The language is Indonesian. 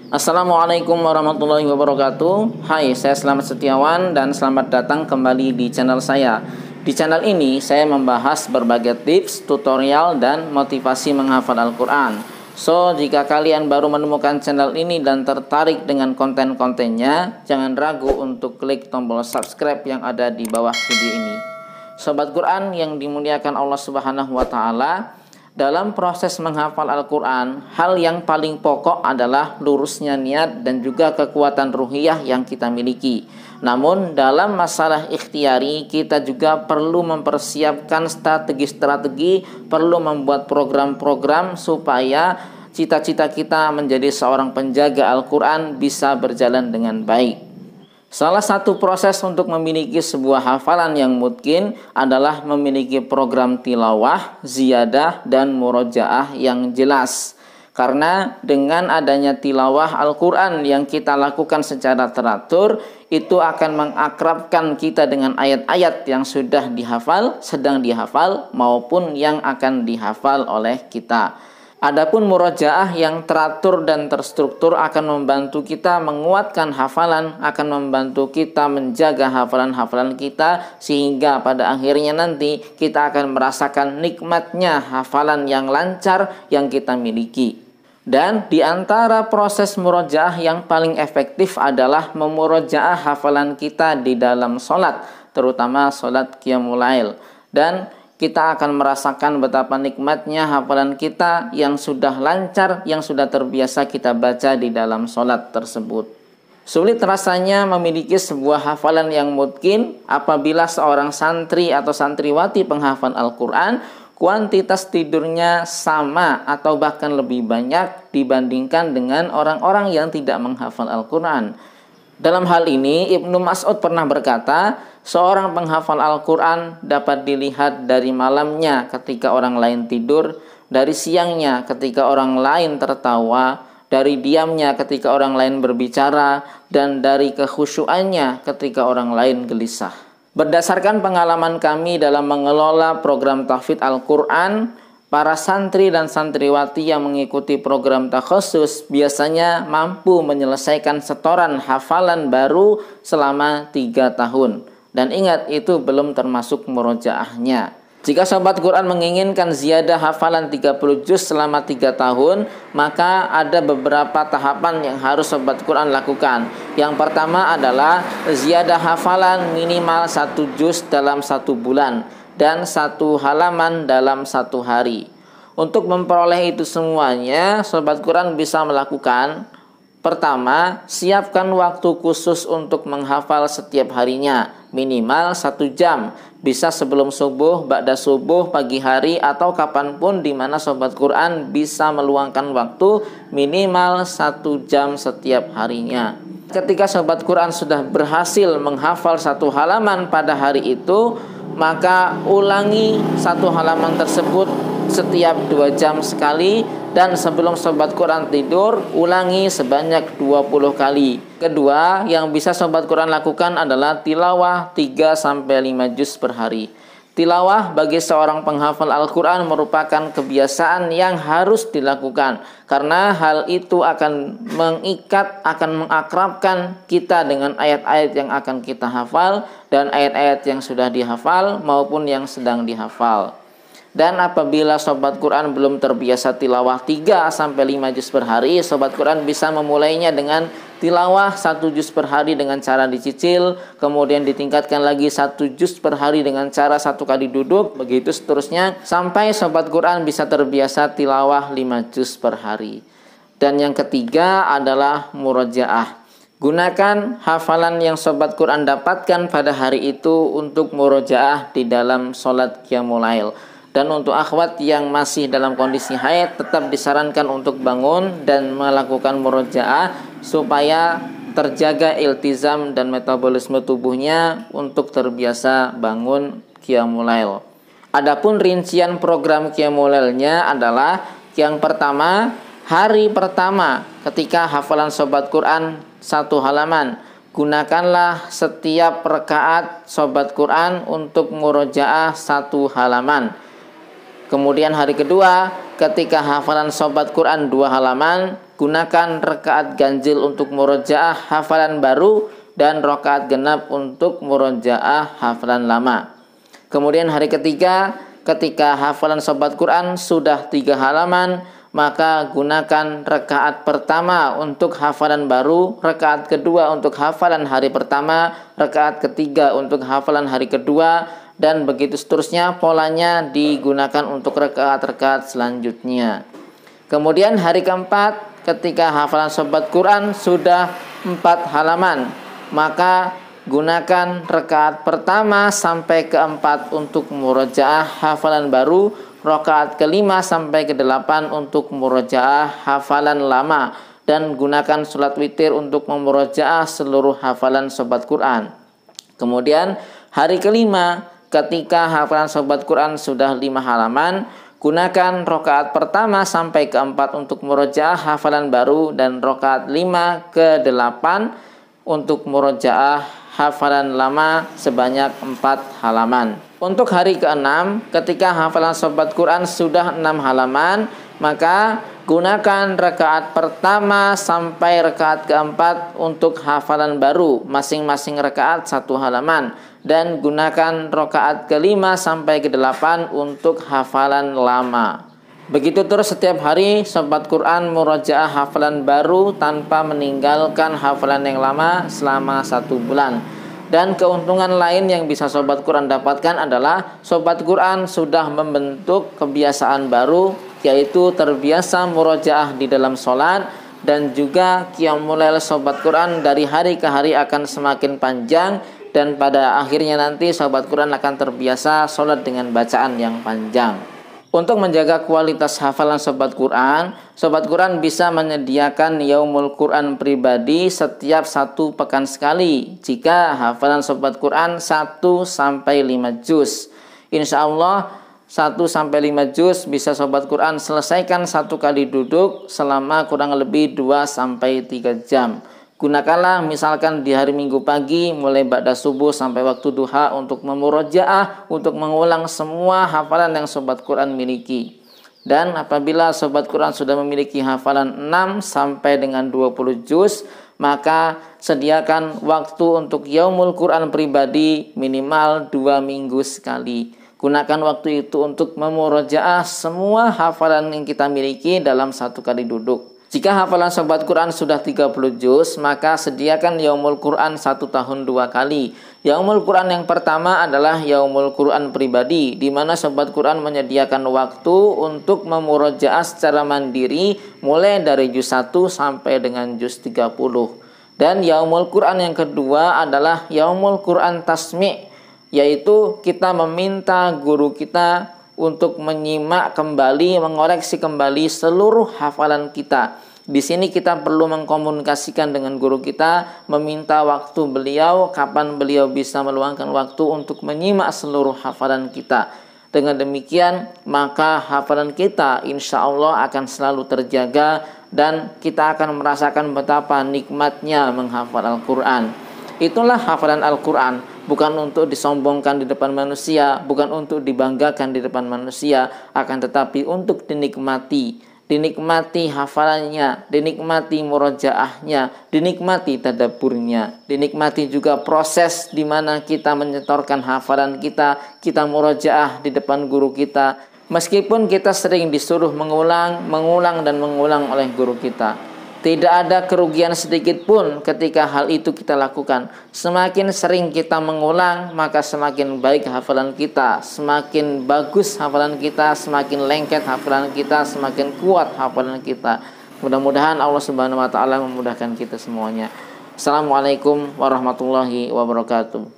Assalamualaikum warahmatullahi wabarakatuh. Hai, saya Slamet Setiawan dan selamat datang kembali di channel saya. Di channel ini saya membahas berbagai tips, tutorial, dan motivasi menghafal Al-Quran. So, jika kalian baru menemukan channel ini dan tertarik dengan konten-kontennya, jangan ragu untuk klik tombol subscribe yang ada di bawah video ini. Sobat Quran yang dimuliakan Allah Subhanahu wa Ta'ala, dalam proses menghafal Al-Quran, hal yang paling pokok adalah lurusnya niat dan juga kekuatan ruhiyah yang kita miliki. Namun dalam masalah ikhtiari, kita juga perlu mempersiapkan strategi-strategi, perlu membuat program-program supaya cita-cita kita menjadi seorang penjaga Al-Quran bisa berjalan dengan baik. Salah satu proses untuk memiliki sebuah hafalan yang mungkin adalah memiliki program tilawah, ziyadah, dan murojaah yang jelas. Karena dengan adanya tilawah Al-Quran yang kita lakukan secara teratur, itu akan mengakrabkan kita dengan ayat-ayat yang sudah dihafal, sedang dihafal, maupun yang akan dihafal oleh kita. Adapun murojaah yang teratur dan terstruktur akan membantu kita menguatkan hafalan, akan membantu kita menjaga hafalan-hafalan kita, sehingga pada akhirnya nanti kita akan merasakan nikmatnya hafalan yang lancar yang kita miliki. Dan di antara proses murojaah yang paling efektif adalah memurojaah hafalan kita di dalam sholat, terutama sholat qiyamul lail. Dan kita akan merasakan betapa nikmatnya hafalan kita yang sudah lancar, yang sudah terbiasa kita baca di dalam sholat tersebut. Sulit rasanya memiliki sebuah hafalan yang mungkin apabila seorang santri atau santriwati penghafal Al-Quran, kuantitas tidurnya sama atau bahkan lebih banyak dibandingkan dengan orang-orang yang tidak menghafal Al-Quran. Dalam hal ini, Ibnu Mas'ud pernah berkata, seorang penghafal Al-Quran dapat dilihat dari malamnya ketika orang lain tidur, dari siangnya ketika orang lain tertawa, dari diamnya ketika orang lain berbicara, dan dari kekhusyuannya ketika orang lain gelisah. Berdasarkan pengalaman kami dalam mengelola program tahfidz Al-Quran, para santri dan santriwati yang mengikuti program takhusus biasanya mampu menyelesaikan setoran hafalan baru selama 3 tahun. Dan ingat, itu belum termasuk murojaahnya. Jika sobat Quran menginginkan ziyadah hafalan 30 juz selama 3 tahun, maka ada beberapa tahapan yang harus sobat Quran lakukan. Yang pertama adalah ziyadah hafalan minimal 1 juz dalam 1 bulan dan 1 halaman dalam 1 hari. Untuk memperoleh itu semuanya, sobat Quran bisa melakukan: pertama, siapkan waktu khusus untuk menghafal setiap harinya, minimal 1 jam. Bisa sebelum subuh, ba'da subuh, pagi hari, atau kapanpun di mana sobat Quran bisa meluangkan waktu minimal 1 jam setiap harinya. Ketika sobat Quran sudah berhasil menghafal 1 halaman pada hari itu, maka ulangi 1 halaman tersebut setiap 2 jam sekali, dan sebelum sobat Quran tidur ulangi sebanyak 20 kali. Kedua, yang bisa sobat Quran lakukan adalah tilawah 3-5 juz per hari. Tilawah bagi seorang penghafal Al-Quran merupakan kebiasaan yang harus dilakukan, karena hal itu akan mengikat, akan mengakrabkan kita dengan ayat-ayat yang akan kita hafal, dan ayat-ayat yang sudah dihafal maupun yang sedang dihafal. Dan apabila sobat Quran belum terbiasa tilawah 3-5 juz per hari, sobat Quran bisa memulainya dengan tilawah 1 juz per hari dengan cara dicicil, kemudian ditingkatkan lagi 1 juz per hari dengan cara 1 kali duduk, begitu seterusnya sampai sobat Quran bisa terbiasa tilawah 5 juz per hari. Dan yang ketiga adalah murojaah. Gunakan hafalan yang sobat Quran dapatkan pada hari itu untuk murojaah di dalam sholat qiyamul lail. Dan untuk akhwat yang masih dalam kondisi haid, tetap disarankan untuk bangun dan melakukan murojaah supaya terjaga iltizam dan metabolisme tubuhnya untuk terbiasa bangun qiyamul lail. Adapun rincian program qiyamul lailnya adalah: yang pertama, hari pertama ketika hafalan sobat Quran 1 halaman, gunakanlah setiap rakaat sobat Quran untuk murojaah 1 halaman. Kemudian hari kedua, ketika hafalan sobat Quran 2 halaman, gunakan rakaat ganjil untuk murojaah hafalan baru dan rakaat genap untuk murojaah hafalan lama. Kemudian hari ketiga, ketika hafalan sobat Quran sudah 3 halaman, maka gunakan rakaat pertama untuk hafalan baru, rakaat kedua untuk hafalan hari pertama, rakaat ketiga untuk hafalan hari kedua, dan begitu seterusnya polanya digunakan untuk rakaat-rakaat selanjutnya. Kemudian hari keempat, ketika hafalan sobat Quran sudah 4 halaman, maka gunakan rakaat pertama sampai keempat untuk murojaah hafalan baru, rakaat kelima sampai ke-8 untuk murojaah hafalan lama, dan gunakan sholat witir untuk memurojaah seluruh hafalan sobat Quran. Kemudian hari kelima, ketika hafalan sobat Quran sudah 5 halaman, gunakan rakaat pertama sampai keempat untuk murojaah hafalan baru dan rakaat 5 ke 8 untuk murojaah hafalan lama sebanyak 4 halaman. Untuk hari ke-6, ketika hafalan sobat Quran sudah 6 halaman, maka gunakan rakaat pertama sampai rakaat keempat untuk hafalan baru, masing-masing rakaat 1 halaman, dan gunakan rakaat kelima sampai ke-8 untuk hafalan lama. Begitu terus setiap hari sobat Quran murojaah hafalan baru tanpa meninggalkan hafalan yang lama selama 1 bulan. Dan keuntungan lain yang bisa sobat Quran dapatkan adalah sobat Quran sudah membentuk kebiasaan baru, yaitu terbiasa murojaah di dalam sholat, dan juga qiyamul lail sobat Quran dari hari ke hari akan semakin panjang, dan pada akhirnya nanti sobat Quran akan terbiasa sholat dengan bacaan yang panjang. Untuk menjaga kualitas hafalan sobat Quran bisa menyediakan yaumul Quran pribadi setiap 1 pekan sekali jika hafalan sobat Quran 1-5 juz. Insya Allah 1-5 juz bisa sobat Quran selesaikan 1 kali duduk selama kurang lebih 2-3 jam. Gunakanlah misalkan di hari Minggu pagi mulai ba'da subuh sampai waktu duha untuk memurojaah, untuk mengulang semua hafalan yang sobat Quran miliki. Dan apabila sobat Quran sudah memiliki hafalan 6 sampai dengan 20 juz, maka sediakan waktu untuk yaumul Quran pribadi minimal 2 minggu sekali. Gunakan waktu itu untuk memurojaah semua hafalan yang kita miliki dalam 1 kali duduk. Jika hafalan sobat Quran sudah 30 juz, maka sediakan yaumul Quran 1 tahun 2 kali. Yaumul Quran yang pertama adalah yaumul Quran pribadi, di mana sobat Quran menyediakan waktu untuk memurojaah secara mandiri mulai dari juz 1 sampai dengan juz 30. Dan yaumul Quran yang kedua adalah yaumul Quran tasmi', yaitu kita meminta guru kita untuk menyimak kembali, mengoreksi kembali seluruh hafalan kita. Di sini kita perlu mengkomunikasikan dengan guru kita, meminta waktu beliau, kapan beliau bisa meluangkan waktu untuk menyimak seluruh hafalan kita. Dengan demikian, maka hafalan kita insya Allah akan selalu terjaga dan kita akan merasakan betapa nikmatnya menghafal Al-Quran. Itulah hafalan Al-Quran, bukan untuk disombongkan di depan manusia, bukan untuk dibanggakan di depan manusia, akan tetapi untuk dinikmati hafalannya, dinikmati murojaahnya, dinikmati tadabburnya, dinikmati juga proses di mana kita menyetorkan hafalan kita murojaah di depan guru kita, meskipun kita sering disuruh mengulang oleh guru kita. Tidak ada kerugian sedikit pun ketika hal itu kita lakukan. Semakin sering kita mengulang, maka semakin baik hafalan kita, semakin bagus hafalan kita, semakin lengket hafalan kita, semakin kuat hafalan kita. Mudah-mudahan Allah Subhanahu wa taala memudahkan kita semuanya. Assalamualaikum warahmatullahi wabarakatuh.